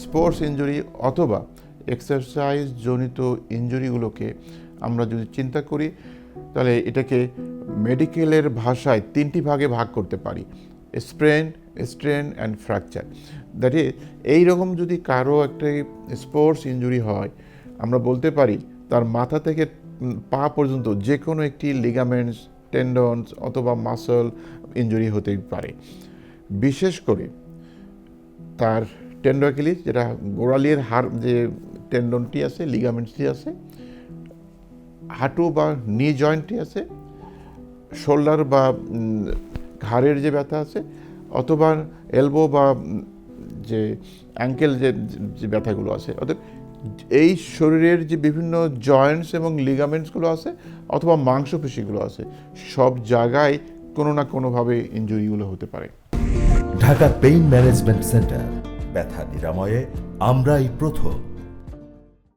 Sports injury অথবা exercise জনিত ইনজুরিগুলোকে আমরা যদি চিন্তা করি তাহলে এটাকে মেডিকেলের ভাষায় 3টি ভাগে ভাগ করতে পারি: sprain, strain and fracture. That is এইরকম যদি কারো একটা স্পোর্টস ইনজুরি হয়, আমরা বলতে পারি তার মাথা থেকে পা পর্যন্ত যে কোনো একটি লিগামেন্টস, টেন্ডনস অথবা মাসল ইনজুরি হতেই পারে। বিশেষ করে তার টেন্ডন অ্যাকিলিস, যেটা গোড়ালির হাড়, যে টেন্ডনটি আছে, লিগামেন্টসটি আছে, হাঁটু বা নি জয়েন্টটি আছে, শোল্ডার বা ঘাড়ের যে ব্যথা আছে, অথবা এলবো বা যে অ্যাঙ্কেল যে ব্যথাগুলো আছে, অর্থাৎ এই শরীরের যে বিভিন্ন জয়েন্টস এবং লিগামেন্টসগুলো আছে অথবা মাংসপেশিগুলো আছে, সব জায়গায় কোনো না কোনোভাবে ইনজুরিগুলো হতে পারে। ঢাকা পেইন ম্যানেজমেন্ট সেন্টার, ব্যথা নিরাময়ে আমরাই প্রথম।